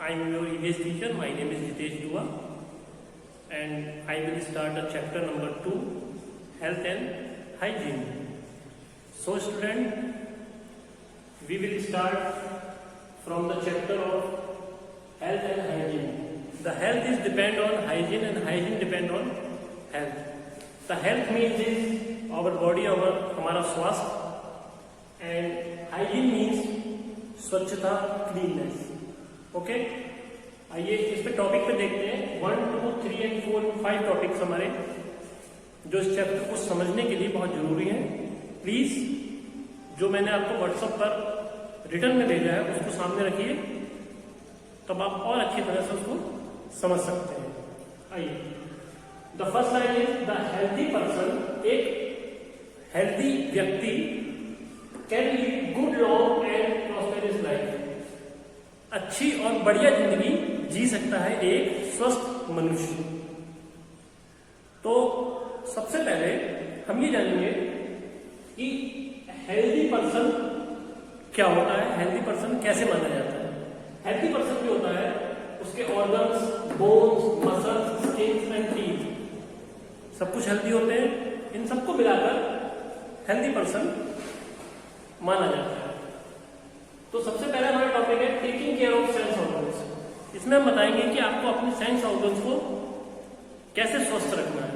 I am your EVS teacher. My name is Jitesh Dua, and I will start a chapter number 2, Health and Hygiene. So student, we will start from the chapter of Health and Hygiene. The health is depend on hygiene and hygiene depend on health. The health means is our body, हमारा स्वास्थ्य, and hygiene means स्वच्छता, cleanness. Okay, आइए इस पे topic पे देखते हैं. 1, 2, 3 and 4, 5 topics हमारे जो इस चैप्टर को समझने के लिए बहुत जरूरी है. प्लीज जो मैंने आपको व्हाट्सएप पर रिटर्न में भेजा है उसको सामने रखिए, तब आप और अच्छी तरह से उसको समझ सकते हैं. आइए, the first line is the healthy person. एक हेल्थी व्यक्ति can lead good long and prosperous life. अच्छी और बढ़िया जिंदगी जी सकता है एक स्वस्थ मनुष्य. तो सबसे पहले हम ये जानेंगे कि हेल्दी पर्सन क्या होता है, हेल्दी पर्सन कैसे माना जाता है. हेल्दी पर्सन जो होता है उसके organs, bones, muscles, skin and teeth सब कुछ हेल्दी होते हैं. इन सबको मिलाकर हेल्दी पर्सन माना जाता है. तो सबसे पहला हमारा टॉपिक है taking care of sense organs. इसमें हम बताएंगे कि आपको अपने सेंस ऑर्गन्स को कैसे स्वस्थ रखना है.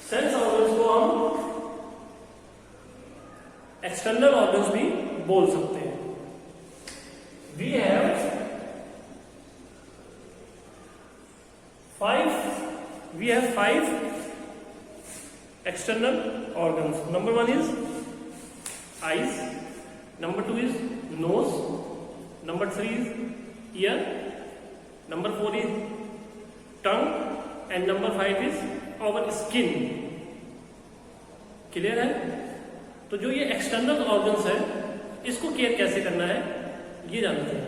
सेंस ऑर्गन्स को हम एक्सटर्नल ऑर्गन्स भी बोल सकते हैं. We have 5 external organs. Number 1 is eyes, number 2 is nose, number 3 is ear, number 4 is tongue and number 5 is our skin. Clear है? तो जो ये एक्सटर्नल ऑर्गन्स है इसको केयर कैसे करना है ये जानते हैं.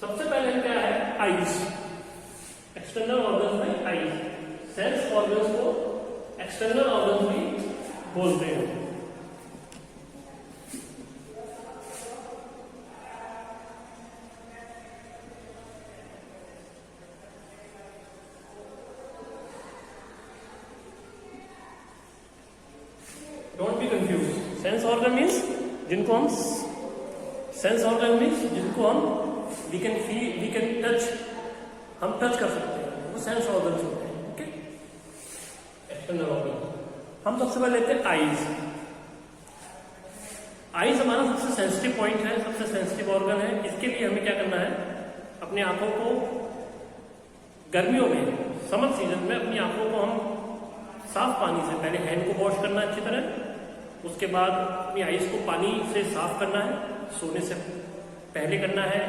सबसे पहले क्या है, आईज. एक्सटर्नल ऑर्गन्स में आईज. सेंस ऑर्गन्स को एक्सटर्नल ऑर्गन्स भी बोलते हैं. Don't be confuse. Sense organ means जिनको हम वी कैन टच, हम टच कर सकते हैं, वो सेंस ऑर्गन्स होते हैं. Okay, external organ. हम सबसे पहले लेते हैं आईज. आईज हमारा सबसे सेंसिटिव पॉइंट है, सबसे सेंसिटिव ऑर्गन है. इसके लिए हमें क्या करना है, अपनी आंखों को गर्मियों में, समर सीजन में अपनी आंखों को हम साफ पानी से पहले हैंड को वॉश करना अच्छी तरह. उसके बाद अपनी आईज को पानी से साफ करना है. सोने से पहले करना है,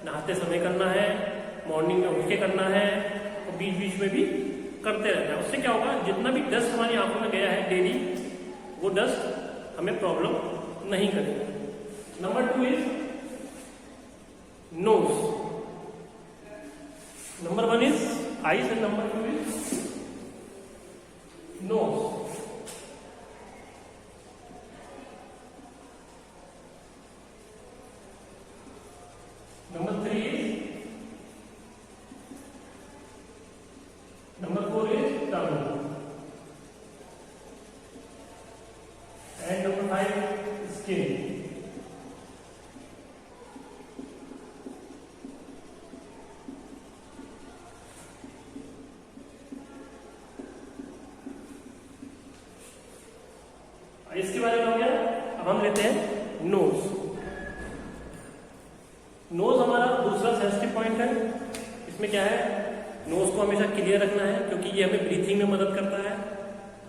नहाते समय करना है, मॉर्निंग में उठ के करना है, और बीच बीच में भी करते रहना है. उससे क्या होगा, जितना भी डस्ट हमारी आंखों में गया है डेली, वो डस्ट हमें प्रॉब्लम नहीं करेगा. Number 2 is nose. Number 1 is eyes and number 2 is nose. Number 3 is, number 4 is tongue, and number 5 is skin. इसके बारे में हो गया. अब हम लेते हैं नोज. नोज हमारा दूसरा सेंसिटिव पॉइंट है. इसमें क्या है, नोज को हमेशा क्लियर रखना है क्योंकि ये हमें ब्रीथिंग में मदद करता है.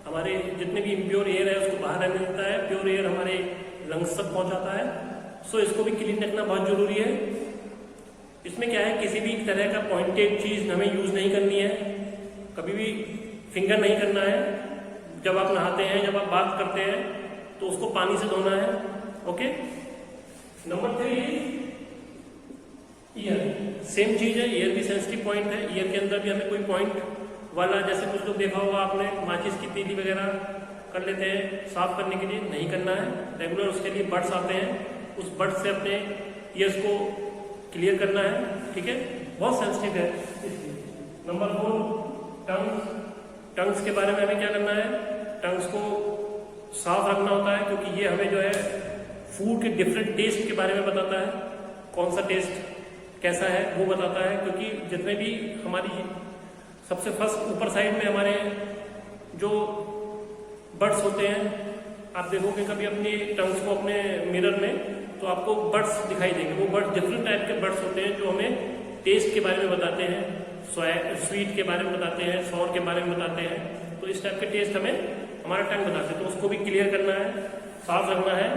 हमारे जितने भी इम्प्योर एयर है उसको बाहर रहने देता है, प्योर एयर हमारे लंग्स तक पहुंचाता है. सो इसको भी क्लीन रखना बहुत जरूरी है. इसमें क्या है, किसी भी तरह का पॉइंटेड चीज हमें यूज नहीं करनी है. कभी भी फिंगर नहीं करना है. जब आप नहाते हैं, जब आप बात करते हैं तो उसको पानी से धोना है. ओके. Number 3 year. सेम चीज है, ईयर भी सेंसिटिव पॉइंट है. ईयर के अंदर भी हमें कोई पॉइंट वाला, जैसे कुछ लोग देखा होगा आपने, माचिस की तीली वगैरह कर लेते हैं साफ करने के लिए, नहीं करना है. रेगुलर उसके लिए बड्स आते हैं, उस बड्स से अपने ईयर्स को क्लियर करना है, ठीक है, बहुत सेंसिटिव है। नंबर 4 टंग्स के बारे में हमें क्या करना है, टंग्स को साफ रखना होता है, क्योंकि ये हमें जो है फूड के डिफरेंट टेस्ट के बारे में बताता है, कौन सा टेस्ट कैसा है वो बताता है। क्योंकि जितने भी हमारी सबसे फर्स्ट ऊपर साइड में हमारे जो बर्ड्स होते हैं, आप देखोगे कभी अपनी टंग्स को अपने मिरर में, तो आपको बर्ड्स दिखाई देंगे। वो बर्ड्स डिफरेंट टाइप के बर्ड्स होते हैं जो हमें टेस्ट के बारे में बताते हैं, स्वीट के बारे में बताते हैं, सॉर के बारे में बताते हैं। तो इस टाइप के टेस्ट हमें हमारा टंग बताते हैं, तो उसको भी क्लियर करना है, साफ रखना है।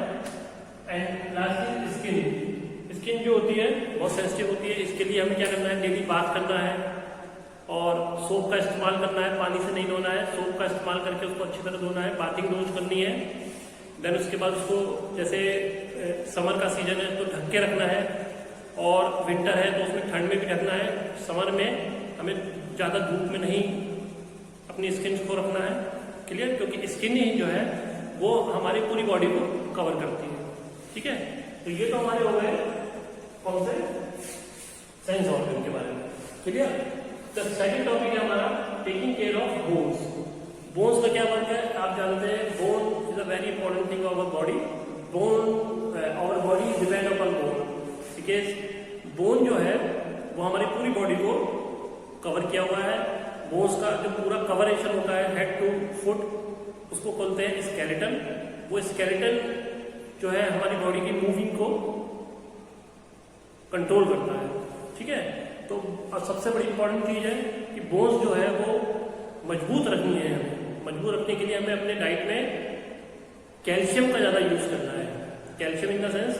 एंड लास्ट स्किन, स्किन जो होती है बहुत सेंसिटिव होती है, इसके लिए हमें क्या करना है, डेली बाथ करना है और सोप का इस्तेमाल करना है, पानी से नहीं धोना है, सोप का इस्तेमाल करके उसको अच्छी तरह धोना है, बाथिंग रोज करनी है। देन उसके बाद उसको जैसे समर का सीजन है तो ढक के रखना है, और विंटर है तो उसमें ठंड में भी ढकना है। समर में हमें ज़्यादा धूप में नहीं अपनी स्किन को रखना है, क्लियर, क्योंकि स्किन ही जो है वो हमारी पूरी बॉडी को कवर करती है, ठीक है। तो ये तो हमारे हो गए कौन से सेंस ऑर्गन के बारे में, क्लियर। द सेकंड टॉपिक है हमारा taking care of bones. Bones का क्या वर्क है, आप जानते हैं bone is a very important thing of our body. Bone our body depend upon bone, because bone जो है वो हमारी पूरी बॉडी को कवर किया हुआ है। बोन्स का जो पूरा कवरेशन होता है हेड टू फुट, उसको बोलते हैं स्केलेटन। वो स्केलेटन जो है हमारी बॉडी की मूविंग को कंट्रोल करता है, ठीक है। तो सबसे बड़ी इंपॉर्टेंट चीज है कि बोन्स जो है वो मजबूत रखनी है। हमें मजबूत रखने के लिए हमें अपने डाइट में कैल्शियम का ज्यादा यूज करना है। कैल्शियम इन द सेंस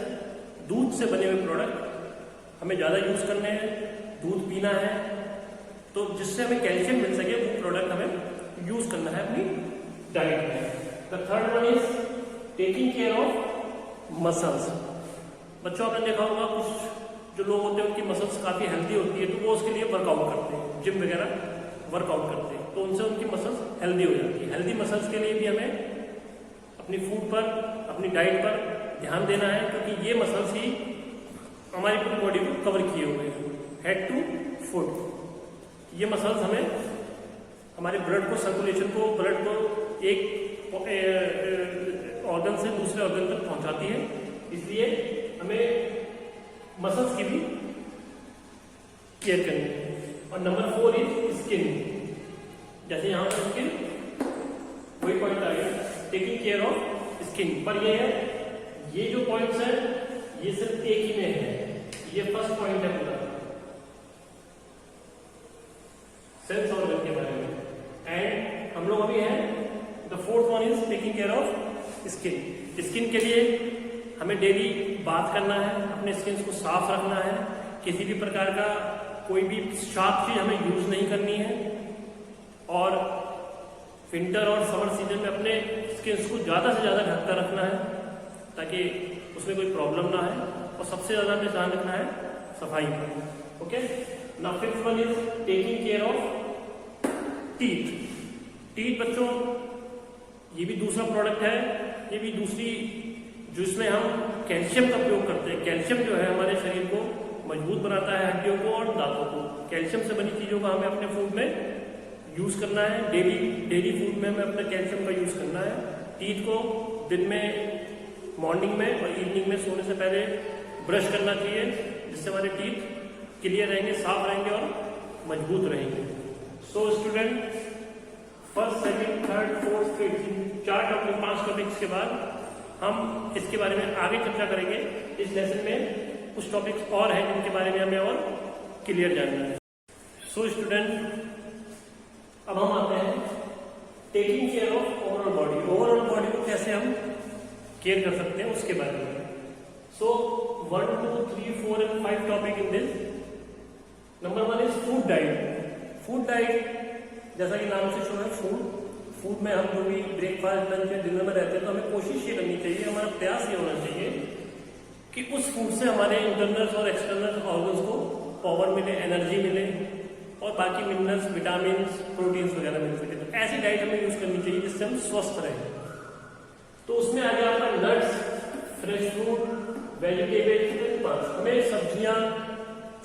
दूध से बने हुए प्रोडक्ट हमें ज्यादा यूज करने हैं, दूध पीना है, तो जिससे हमें कैल्शियम मिल सके वो प्रोडक्ट हमें यूज करना है अपनी डाइट में। The third one is taking care of muscles. बच्चों आपने देखा होगा कुछ जो लोग होते हैं उनकी मसल्स काफी हेल्दी होती है, तो वो उसके लिए वर्कआउट करते हैं, जिम वगैरह वर्कआउट करते हैं, तो उनसे उनकी मसल्स हेल्दी हो जाती है। हेल्दी मसल्स के लिए भी हमें अपनी फूड पर, अपनी डाइट पर ध्यान देना है, क्योंकि ये मसल्स ही हमारी पूरी बॉडी को कवर किए हुए हैं हेड टू फुट। ये मसल्स हमें हमारे ब्लड को, सर्कुलेशन को, ब्लड को एक ऑर्गन से दूसरे ऑर्गन तक पहुंचाती है, इसलिए हमें मसल्स की भी केयर करनी है। और नंबर 4 इज स्किन। जैसे यहां पर स्किन, वही पॉइंट आ गया, टेकिंग केयर ऑफ स्किन। पर ये है, ये जो पॉइंट्स है ये सिर्फ एक ही में है, ये फर्स्ट पॉइंट है पूरा सेंस ऑर्गन के बारे में। एंड हम लोग अभी हैं the fourth one is taking care of skin. Skin के लिए हमें डेली बात करना है, अपने स्किन को साफ रखना है, किसी भी प्रकार का कोई भी शार्प चीज हमें यूज नहीं करनी है, और विंटर और समर सीजन में अपने स्किन को ज्यादा से ज्यादा ढक कर रखना है ताकि उसमें कोई प्रॉब्लम ना है, और सबसे ज्यादा हमें ध्यान रखना है सफाई पर। Okay, now fifth one is taking care of teeth. Teeth बच्चों ये भी दूसरा प्रोडक्ट है, ये भी दूसरी जिसमें हम कैल्शियम का प्रयोग करते हैं। कैल्शियम जो है हमारे शरीर को मजबूत बनाता है, हड्डियों को और दांतों को। कैल्शियम से बनी चीजों का हमें अपने फूड में यूज करना है, डेली फूड में हमें अपना कैल्शियम का यूज करना है। टीथ को दिन में, मॉर्निंग में और इवनिंग में सोने से पहले ब्रश करना चाहिए, जिससे हमारे टीथ क्लियर रहेंगे, साफ रहेंगे और मजबूत रहेंगे। So student, first, second, third, fourth, fifth, 5 topics के बाद हम इसके बारे में आगे चर्चा करेंगे। इस लेसन में कुछ टॉपिक्स और हैं जिनके बारे में हमें और क्लियर जानना है। सो स्टूडेंट, अब हम आते हैं taking care of overall body. Overall body को कैसे हम केयर कर सकते हैं उसके बारे में। सो 1, 2, 3, 4 and 5 topic in this. Number 1 is food diet. Food diet जैसा कि नाम से शो है, फूड में हम जो भी ब्रेकफास्ट, लंच या डिनर में रहते हैं, तो हमें कोशिश ये करनी चाहिए, हमारा प्रयास ये होना चाहिए कि उस फूड से हमारे इंटरनल और एक्सटर्नल ऑर्गन्स को पावर मिले, एनर्जी मिले और बाकी मिनरल्स, विटामिन, प्रोटीन्स वगैरह मिल सके। तो ऐसी डाइट हमें यूज करनी चाहिए जिससे हम स्वस्थ रहें। तो उसमें आ गया आपका नट्स, फ्रेश फ्रूट, वेजिटेबल्स, हमें सब्जियां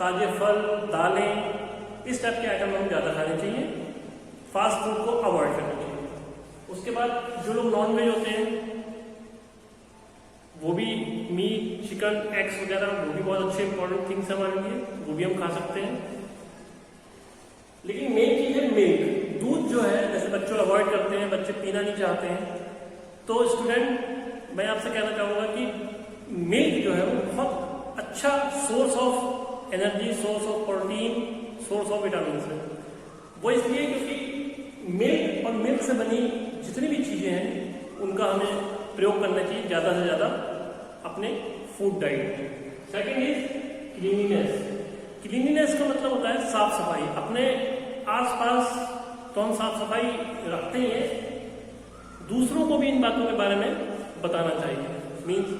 ताजे फल, दालें, इस टाइप के आइटम हमें ज़्यादा खाने चाहिए, फास्ट फूड को अवॉइड करना चाहिए। उसके बाद जो लोग नॉन वेज होते हैं वो भी मीट, चिकन, एग्स वगैरह वो भी बहुत अच्छे इंपॉर्टेंट थिंग्स हमारे लिए, वो भी हम खा सकते हैं। लेकिन मेन चीज है मिल्क, दूध जो है, जैसे बच्चों अवॉइड करते हैं, बच्चे पीना नहीं चाहते हैं, तो स्टूडेंट मैं आपसे कहना चाहूँगा कि मिल्क जो है वो बहुत अच्छा source of energy, source of protein, source of vitamin है। वो इसलिए क्योंकि मिल्क और मिल्क से बनी जितनी भी चीज़ें हैं उनका हमें प्रयोग करना चाहिए ज़्यादा से ज़्यादा अपने फूड डाइट में। Second is cleanliness. क्लीनिनेस का मतलब होता है साफ सफाई। अपने आसपास तो हम साफ सफाई रखते ही हैं, दूसरों को भी इन बातों के बारे में बताना चाहिए। मीन्स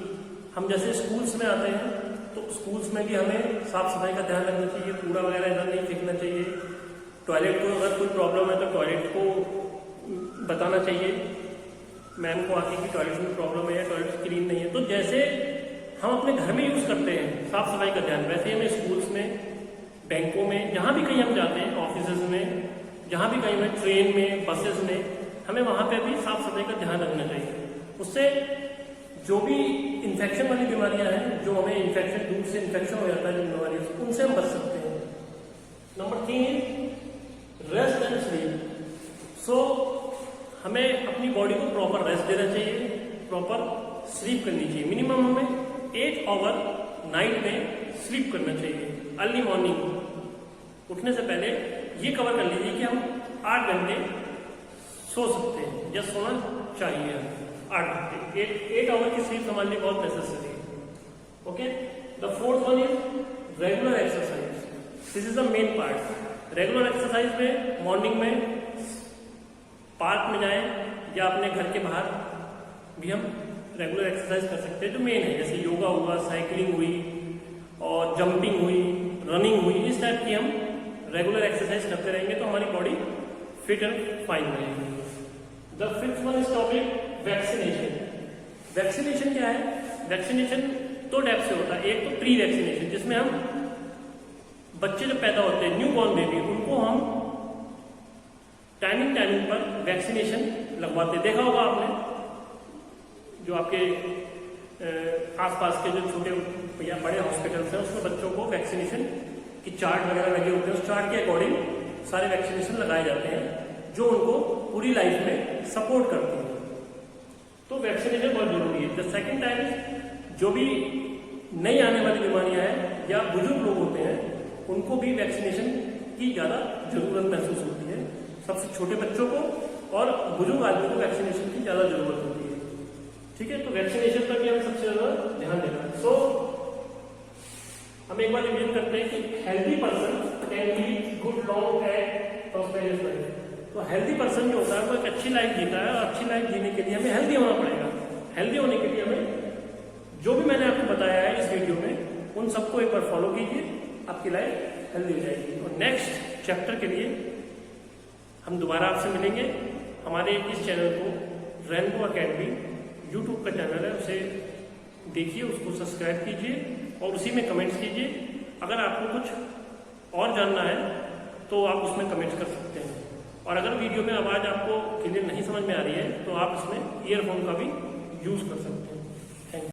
हम जैसे स्कूल्स में आते हैं तो स्कूल्स में भी हमें साफ सफाई का ध्यान रखना चाहिए, कूड़ा वगैरह इधर नहीं फेंकना चाहिए। टॉयलेट को अगर कोई प्रॉब्लम है तो टॉयलेट को बताना चाहिए मैम को आके कि टॉयलेट में प्रॉब्लम है या टॉयलेट क्लीन नहीं है। तो जैसे हम अपने घर में यूज करते हैं साफ सफाई का ध्यान, वैसे ही हमें स्कूल्स में, बैंकों में, जहाँ भी कहीं हम जाते हैं, ऑफिस में, जहाँ भी कहीं में, ट्रेन में, बसेस में, हमें वहाँ पे भी साफ सफाई का ध्यान रखना चाहिए। उससे जो भी इन्फेक्शन वाली बीमारियां हैं, जो हमें इन्फेक्शन, दूध से इन्फेक्शन हो जाता है जो बीमारियों से, उनसे हम बच सकते हैं। Number 3 rest and sleep. So हमें अपनी बॉडी को प्रॉपर रेस्ट देना चाहिए, प्रॉपर स्लीप करनी चाहिए। मिनिमम हमें 8 आवर नाइट में स्लीप करना चाहिए। अर्ली मॉर्निंग उठने से पहले ये कवर कर लीजिए कि हम 8 घंटे सो सकते हैं या सोना चाहिए। 8 घंटे, 8 आवर की स्लीप हमारे लिए बहुत नेसेसरी है। Okay, the fourth one is regular exercise. This is the main part. Regular exercise में मॉर्निंग में पार्क में जाएं या अपने घर के बाहर भी हम रेगुलर एक्सरसाइज कर सकते हैं जो मेन है, जैसे योगा हुआ, साइकिलिंग हुई और जंपिंग हुई, रनिंग हुई। इस टाइप की हम रेगुलर एक्सरसाइज करते रहेंगे तो हमारी बॉडी फिट एंड फाइन रहेगी। The fifth one is topic vaccination. Vaccination क्या है? वैक्सीनेशन 2 टाइप से होता है। एक तो प्री वैक्सीनेशन, जिसमें हम बच्चे जब पैदा होते हैं, न्यू बॉर्न बेबी, उनको हम टाइमिंग पर वैक्सीनेशन लगवाते हैं। देखा होगा आपने, जो आपके आसपास के जो छोटे या बड़े हॉस्पिटल्स हैं उसमें बच्चों को वैक्सीनेशन की चार्ट वगैरह लगे होते हैं, उस चार्ट के अकॉर्डिंग सारे वैक्सीनेशन लगाए जाते हैं जो उनको पूरी लाइफ में सपोर्ट करती है। तो वैक्सीनेशन बहुत जरूरी है। द सेकेंड टाइम इज जो भी नई आने वाली बीमारियां हैं या बुजुर्ग लोग होते हैं उनको भी वैक्सीनेशन की ज्यादा जरूरत महसूस होती है। सबसे छोटे बच्चों को और बुजुर्ग आदमी को वैक्सीनेशन की ज्यादा जरूरत होती है। ठीक है, तो वैक्सीनेशन पर भी हमें सबसे ज्यादा ध्यान देना है। सो हम एक बार रिवीजन करते हैं कि healthy person can lead good long and prosperous life. तो हेल्दी पर्सन जो होता है वो एक अच्छी लाइफ जीता है, और अच्छी लाइफ जीने के लिए हमें हेल्दी होना पड़ेगा। हेल्दी होने के लिए हमें जो भी मैंने आपको बताया है इस वीडियो में उन सबको एक बार फॉलो कीजिए, आपकी लाइफ हेल्दी हो जाएगी। और नेक्स्ट चैप्टर के लिए हम दोबारा आपसे मिलेंगे। हमारे इस चैनल को रेनबो अकेडमी यूट्यूब का चैनल है, उसे देखिए, उसको सब्सक्राइब कीजिए और उसी में कमेंट्स कीजिए। अगर आपको कुछ और जानना है तो आप उसमें कमेंट्स कर सकते हैं। और अगर वीडियो में आवाज़ आपको क्लियर नहीं समझ में आ रही है तो आप इसमें ईयरफोन का भी यूज़ कर सकते हैं। Thank you.